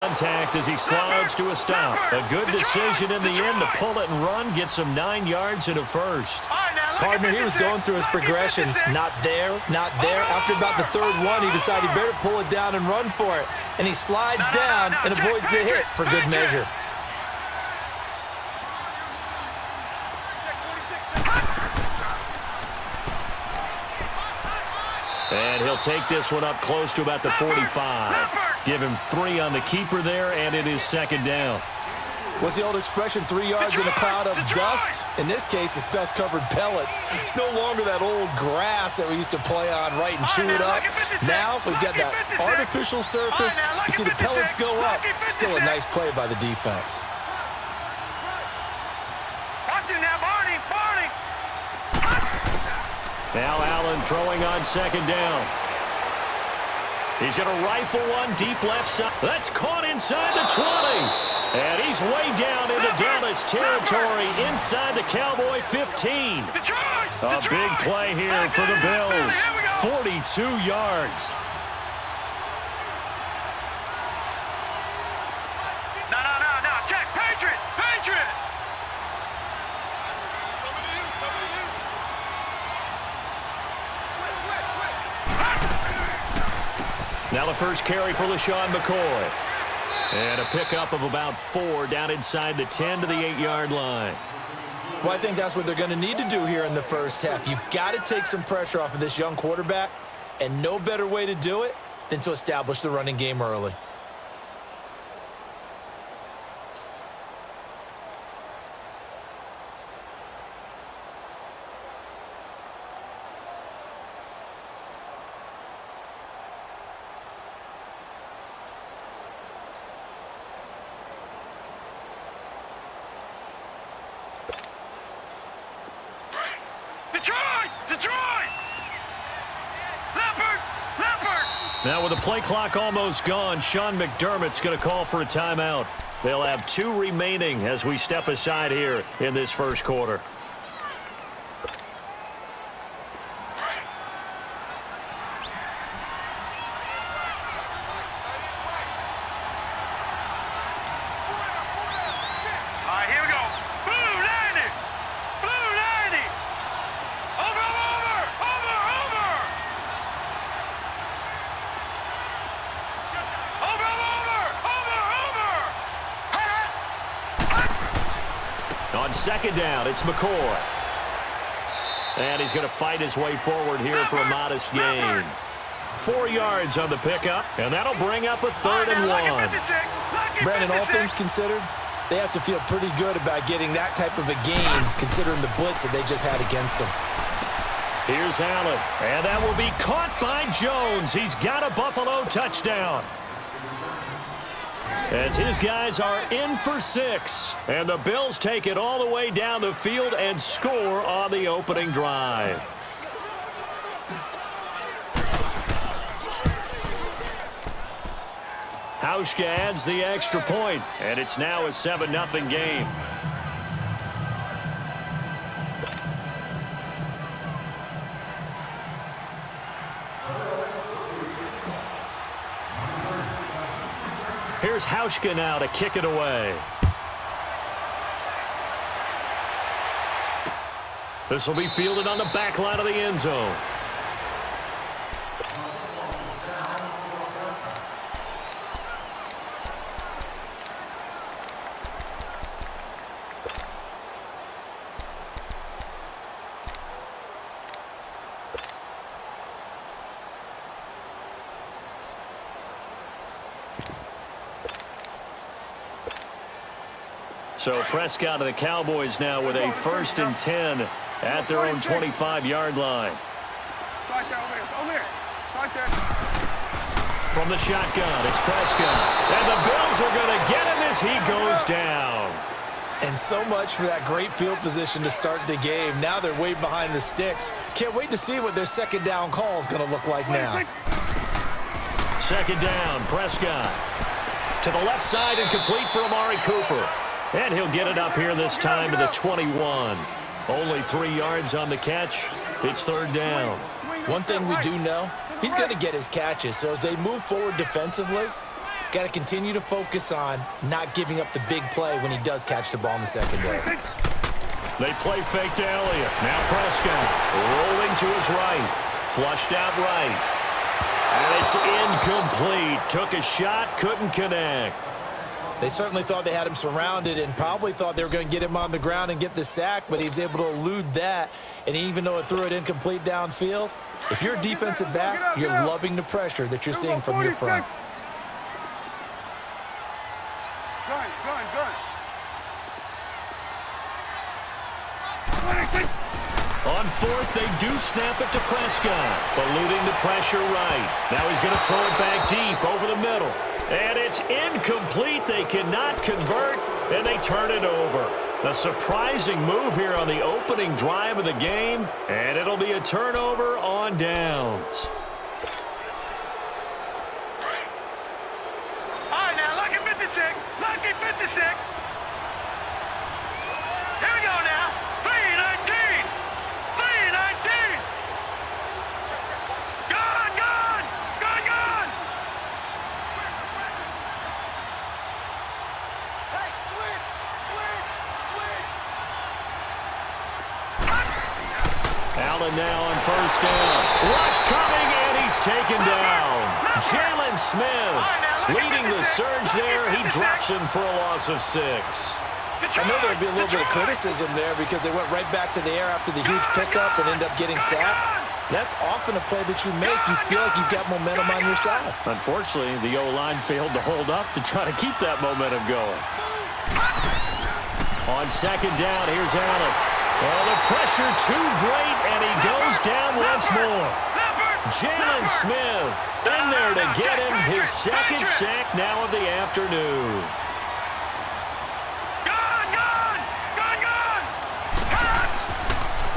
Contact as he slides to a stop. A good decision in the end to pull it and run, gets him 9 yards and a first. Partner, he was going through his progressions. Not there, not there. After about the third one, he decided he better pull it down and run for it. And he slides down and avoids the hit for good measure. And he'll take this one up close to about the 45. Give him 3 on the keeper there, and it is second down. What's the old expression, 3 yards in a cloud of dust? In this case, it's dust-covered pellets. It's no longer that old grass that we used to play on, right, and chew it up. Now we've got that artificial surface. You see the pellets go up. Still a nice play by the defense. Now Allen throwing on second down. He's going to rifle one deep left side. That's caught inside the 20. And he's way down into Dallas territory inside the Cowboy 15. A big play here for the Bills. 42 yards. No. Check. Patriot. Now the first carry for LeSean McCoy. And a pickup of about 4 down inside the 10 to the 8-yard line. Well, I think that's what they're going to need to do here in the first half. You've got to take some pressure off of this young quarterback, and no better way to do it than to establish the running game early. Detroit! Leopard! Now with the play clock almost gone, Sean McDermott's going to call for a timeout. They'll have 2 remaining as we step aside here in this first quarter. On second down, it's McCoy. And he's going to fight his way forward here for a modest gain. 4 yards on the pickup, and that'll bring up a 3rd and 1. Brandon, all things considered, they have to feel pretty good about getting that type of a gain, considering the blitz that they just had against them. Here's Allen, and that will be caught by Jones. He's got a Buffalo touchdown. As his guys are in for 6. And the Bills take it all the way down the field and score on the opening drive. Hauschka adds the extra point, and it's now a 7-0 game. Here's Hauschka now to kick it away. This will be fielded on the back line of the end zone. So Prescott and the Cowboys now with a 1st and 10 at their own 25-yard line. From the shotgun, it's Prescott. And the Bills are going to get him as he goes down. And so much for that great field position to start the game. Now they're way behind the sticks. Can't wait to see what their second down call is going to look like now. Second down, Prescott. To the left side and complete for Amari Cooper. And he'll get it up here this time to the 21. Only 3 yards on the catch. It's 3rd down. One thing we do know, he's going to get his catches. So as they move forward defensively, Got to continue to focus on not giving up the big play when he does catch the ball in the secondary. They play fake to Elliott. Now Prescott rolling to his right. Flushed out right. And it's incomplete. Took a shot, couldn't connect. They certainly thought they had him surrounded and probably thought they were going to get him on the ground and get the sack, but he was able to elude that. And even though it threw it incomplete downfield, if you're a defensive back, you're loving the pressure that you're seeing from your front. On fourth, they do snap it to Prescott, eluding the pressure right. Now he's going to throw it back deep over the middle. And it's incomplete. They cannot convert, and they turn it over. A surprising move here on the opening drive of the game, and it'll be a turnover on downs. All right, now, lucky 56. Lucky 56. Here we go now. 3-19. 3-19. Gone, gone. Gone, gone. Hey, switch. Allen now on first down. Rush coming, and he's taken down. Jalen Smith leading the surge there. He drops him for a loss of 6. I know there'd be a little bit of criticism there because they went right back to the air after the huge pickup and end up getting sacked. That's often a play that you make. You feel like you've got momentum on your side. Unfortunately, the O-line failed to hold up to try to keep that momentum going. On second down, here's Allen. Oh, the pressure too great, and he goes down once more. Jalen Smith in there to get him his second sack now of the afternoon.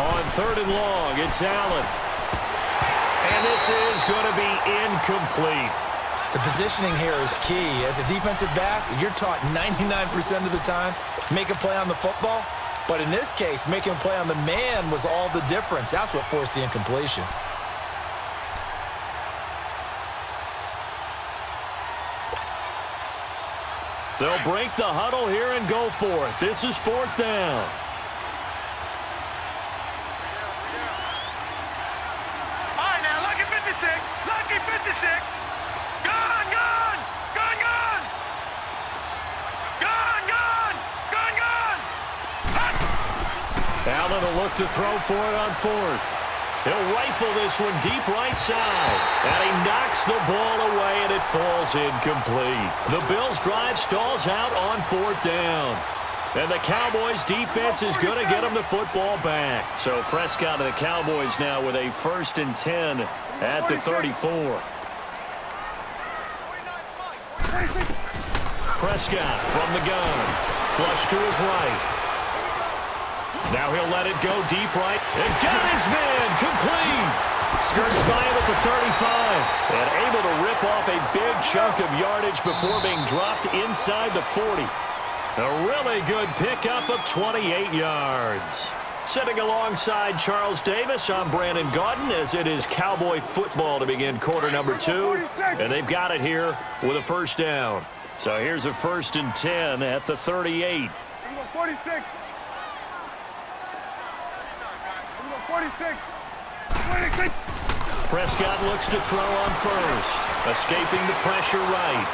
On third and long, it's Allen. And this is going to be incomplete. The positioning here is key. As a defensive back, you're taught 99% of the time, make a play on the football. But in this case, making a play on the man was all the difference. That's what forced the incompletion. They'll break the huddle here and go for it. This is fourth down. All right, now, lucky 56. Lucky 56. Gone, gone. Gone, gone. Gone, gone. Gone, gone. Allen will look to throw for it on fourth. He'll rifle this one deep right side. And he knocks the ball away, and it falls incomplete. The Bills' drive stalls out on fourth down. And the Cowboys' defense is going to get them the football back. So Prescott and the Cowboys now with a 1st and 10 at the 34. Prescott from the gun. Flush to his right. Now he'll let it go deep right. And got his man complete. Skirts by him at the 35. And able to rip off a big chunk of yardage before being dropped inside the 40. A really good pickup of 28 yards. Sitting alongside Charles Davis, I'm Brandon Gaudin as it is Cowboy football to begin quarter number 2. And they've got it here with a first down. So here's a 1st and 10 at the 38. 46. 46. 26. Prescott looks to throw on first. Escaping the pressure right.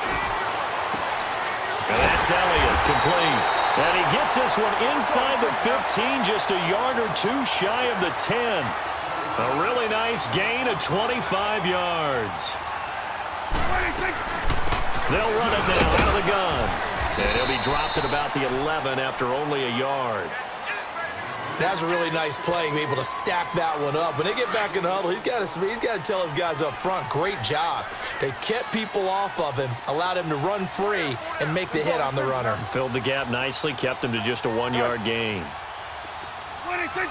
And that's Elliott, complete. And he gets this one inside the 15, just a yard or 2 shy of the 10. A really nice gain of 25 yards. 26. They'll run it now out of the gun. And he'll be dropped at about the 11 after only a yard. That was a really nice play, able to stack that one up. When they get back in the huddle, he's got to tell his guys up front, great job. They kept people off of him, allowed him to run free and make the hit on the runner. Filled the gap nicely, kept him to just a 1-yard gain. 26.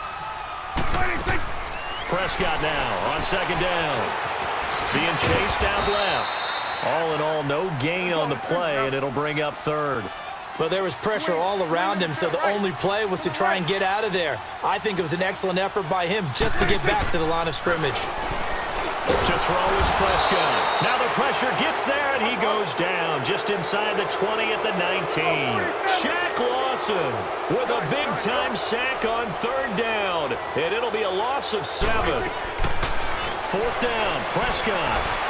26. Prescott now on second down. Being chased out left. All in all, no gain on the play, and it'll bring up third. Well, there was pressure all around him, so the only play was to try and get out of there. I think it was an excellent effort by him just to get back to the line of scrimmage. To throw is Prescott. Now the pressure gets there, and he goes down just inside the 20 at the 19. Shaq Lawson with a big-time sack on third down, and it'll be a loss of 7. Fourth down, Prescott.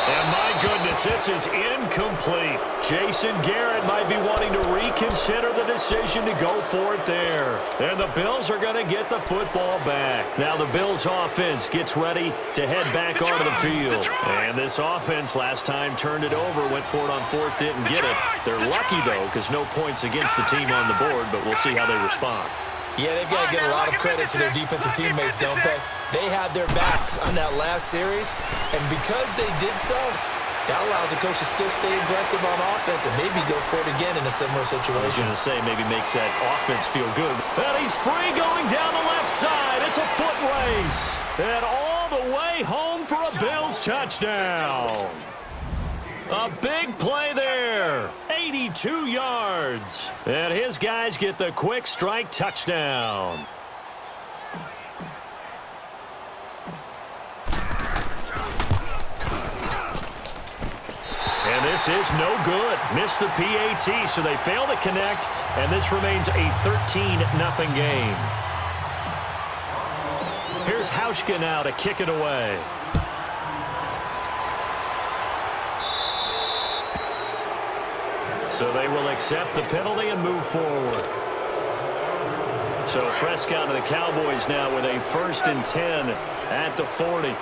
And my goodness, this is incomplete. Jason Garrett might be wanting to reconsider the decision to go for it there. And the Bills are going to get the football back. Now the Bills offense gets ready to head back onto the field. And this offense last time turned it over, went for it on fourth, didn't get it. They're lucky, though, because no points against the team on the board, but we'll see how they respond. Yeah, they've got to get a lot of credit to their defensive teammates, don't they? They had their backs on that last series, and because they did so, that allows the coach to still stay aggressive on offense and maybe go for it again in a similar situation. I was going to say, maybe makes that offense feel good. And he's free going down the left side. It's a foot race. And all the way home for a Bills touchdown. A big play there. 82 yards. And his guys get the quick strike touchdown. And this is no good. Missed the PAT, so they fail to connect, and this remains a 13-0 game. Here's Hauschka now to kick it away. So they will accept the penalty and move forward. So Prescott and the Cowboys now with a 1st and 10 at the 40.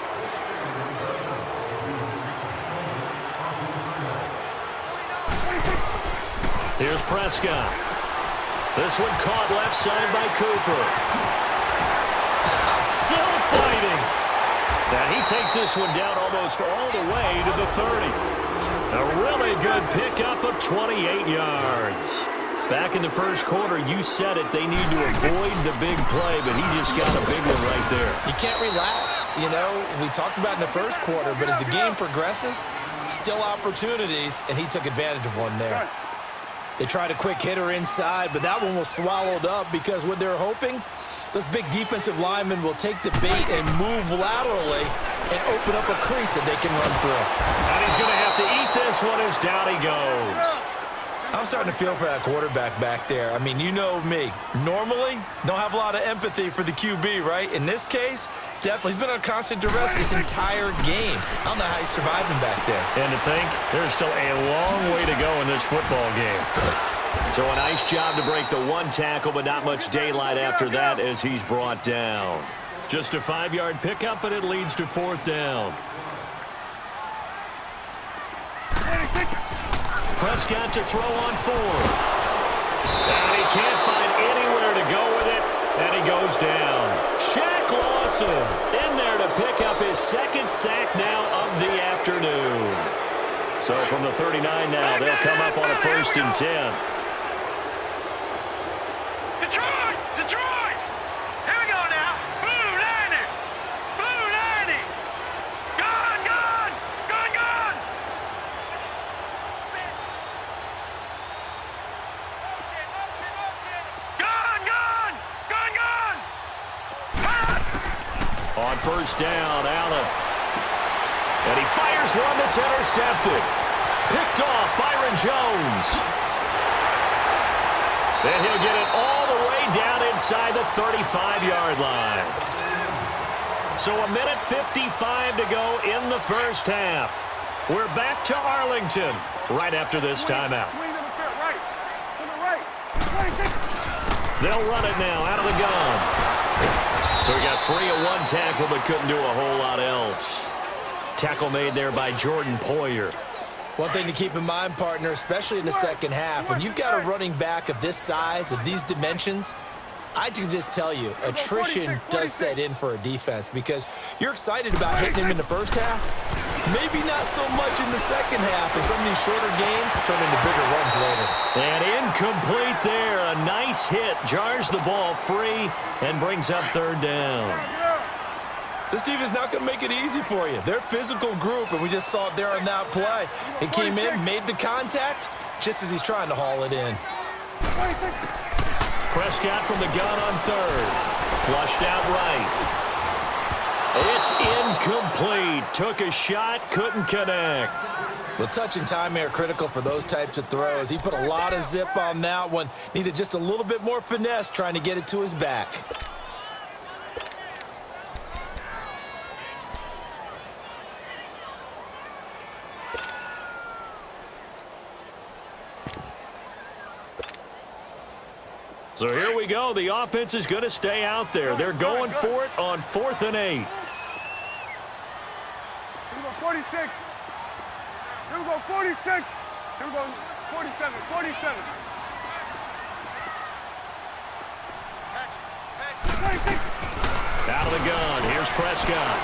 Here's Prescott. This one caught left side by Cooper. Still fighting. Now he takes this one down almost all the way to the 30. A really good pickup of 28 yards. Back in the first quarter, you said it, they need to avoid the big play, but he just got a big one right there. You can't relax. You know, we talked about in the first quarter, but as the game progresses, still opportunities, and he took advantage of one there. They tried a quick hitter inside, but that one was swallowed up because what they're hoping, those big defensive linemen will take the bait and move laterally and open up a crease that they can run through. And he's going to have to eat this one as down he goes. I'm starting to feel for that quarterback back there. I mean, you know me. Normally, don't have a lot of empathy for the QB, right? In this case, definitely. He's been under constant duress this entire game. I don't know how he's surviving back there. And to think, there's still a long way to go in this football game. So a nice job to break the one tackle, but not much daylight after that as he's brought down. Just a 5-yard pickup, but it leads to 4th down. Prescott to throw on 4th. And he can't find anywhere to go with it, and he goes down. Shaq Lawson in there to pick up his 2nd sack now of the afternoon. So from the 39 now, they'll come up on a 1st and 10. Detroit! Here we go now. Blue 90! Blue 90! Gone! On 1st down, Allen. And he fires one that's intercepted. Picked off Byron Jones. And he'll get it all the way down inside the 35-yard line. So 1:55 to go in the first half. We're back to Arlington right after this timeout. They'll run it now out of the gun. So he got free of one tackle but couldn't do a whole lot else. Tackle made there by Jordan Poyer. One thing to keep in mind, partner, especially in the second half, when you've got a running back of this size, of these dimensions, I can just tell you, attrition does set in for a defense because you're excited about hitting him in the first half. Maybe not so much in the second half, and some of these shorter gains turn into bigger runs later. And incomplete there. A nice hit. Jars the ball free and brings up 3rd down. This defense not going to make it easy for you. They're a physical group, and we just saw it there on that play. He came in, made the contact, just as he's trying to haul it in. Prescott from the gun on 3rd. Flushed out right. It's incomplete. Took a shot, couldn't connect. The touch and time are critical for those types of throws. He put a lot of zip on that one. Needed just a little bit more finesse trying to get it to his back. So here we go. The offense is going to stay out there. They're going for it on 4th and 8. Here we go, 46. Here we go, 46. Here we go, 47, 47. 46. Out of the gun. Here's Prescott.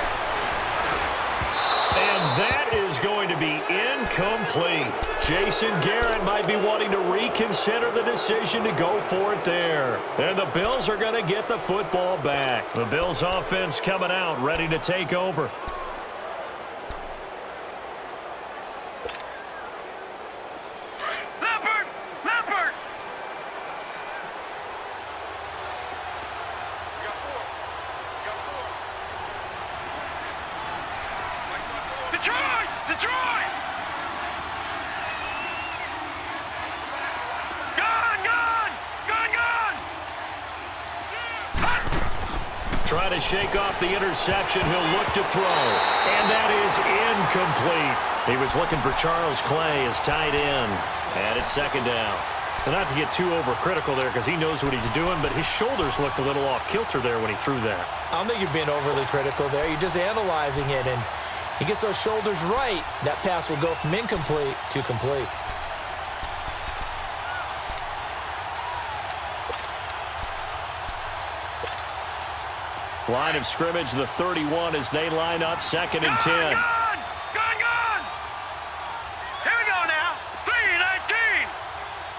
And that is going to be incomplete. Jason Garrett might be wanting to reconsider the decision to go for it there. And the Bills are going to get the football back. The Bills offense coming out, ready to take over. Leopard! Leopard! Detroit! Detroit! Gone! Gone! Gone! Gone! Trying to shake off the interception. He'll look to throw. And that is incomplete. He was looking for Charles Clay as tight end. And it's 2nd down. So not to get too overcritical there because he knows what he's doing, but his shoulders looked a little off kilter there when he threw that. I don't think you're being overly critical there. You're just analyzing it, and he gets those shoulders right. That pass will go from incomplete to complete. Line of scrimmage, the 31 as they line up 2nd and 10. Gone! Gone! Gone! Here we go now. 3-19!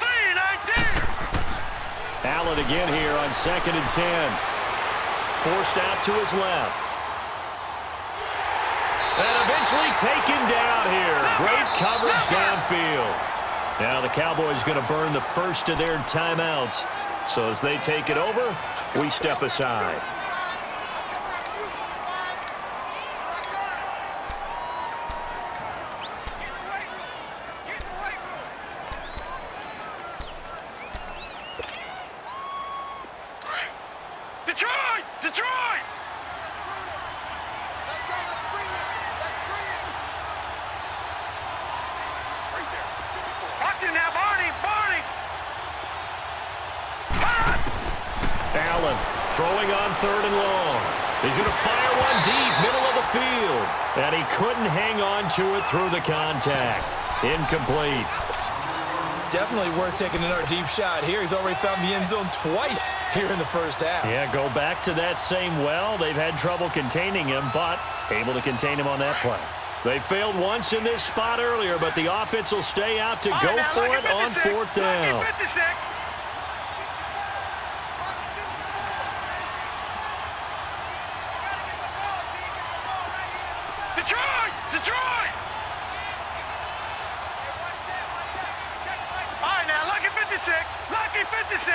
3-19! Allen again here on 2nd and 10. Forced out to his left. And eventually taken down here. Great coverage downfield. Now the Cowboys going to burn the first of their timeouts. So as they take it over, we step aside. Detroit! Detroit! Watch it now, Barney! Barney! Allen throwing on 3rd and long. He's going to fire one deep, middle of the field. And he couldn't hang on to it through the contact. Incomplete. Definitely worth taking another deep shot here. He's already found the end zone twice here in the first half. Yeah, go back to that same well. They've had trouble containing him, but able to contain him on that play. They failed once in this spot earlier, but the offense will stay out to go for it on 4th down. Detroit! Detroit! All right, now, lucky 56. Lucky 56.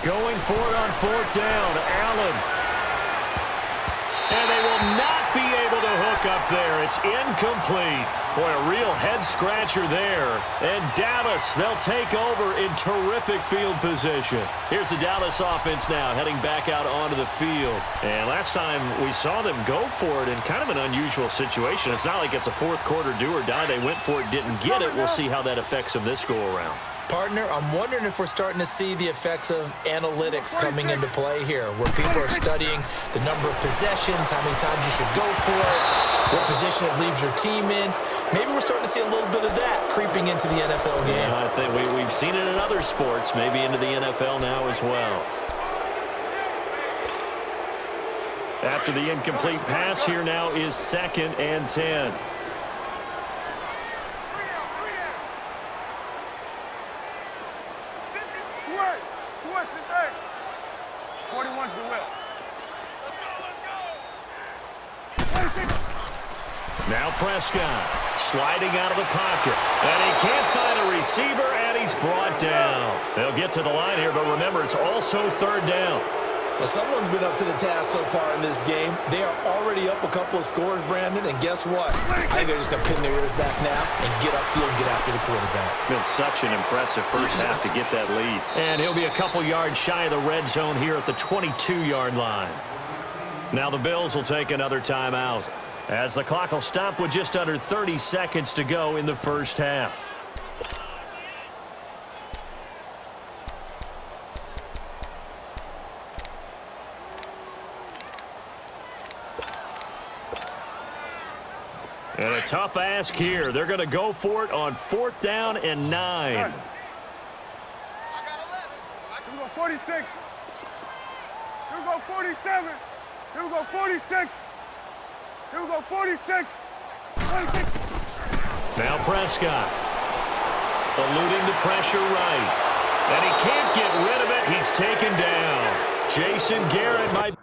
Going for it on 4th down. Allen. And they will not be able to hook up there. It's incomplete. Boy, a real head-scratcher there. And Dallas, they'll take over in terrific field position. Here's the Dallas offense now heading back out onto the field. And last time we saw them go for it in kind of an unusual situation. It's not like it's a fourth-quarter do-or-die. They went for it, didn't get it. We'll see how that affects them this go-around. Partner, I'm wondering if we're starting to see the effects of analytics coming into play here, where people are studying the number of possessions, how many times you should go for it, what position it leaves your team in. Maybe we're starting to see a little bit of that creeping into the NFL game. Yeah, I think we've seen it in other sports, maybe into the NFL now as well. After the incomplete pass, here now is 2nd and 10. Switch it, hey. 41's the will. Now Now Prescott sliding out of the pocket. And he can't find a receiver, and he's brought down. They'll get to the line here, but remember, it's also third down. Well, someone's been up to the task so far in this game. They are already up a couple of scores, Brandon, and guess what? I think they're just going to pin their ears back now and get upfield and get after the quarterback. Been such an impressive first half to get that lead. And he'll be a couple yards shy of the red zone here at the 22-yard line. Now the Bills will take another timeout, as the clock will stop with just under 30 seconds to go in the first half. And a tough ask here. They're going to go for it on 4th down and 9. Here we go, 46. Here we go, 47. Here we go, 46. Here we go, 46. 46. Now Prescott eluding the pressure right. And he can't get rid of it. He's taken down. Jason Garrett might...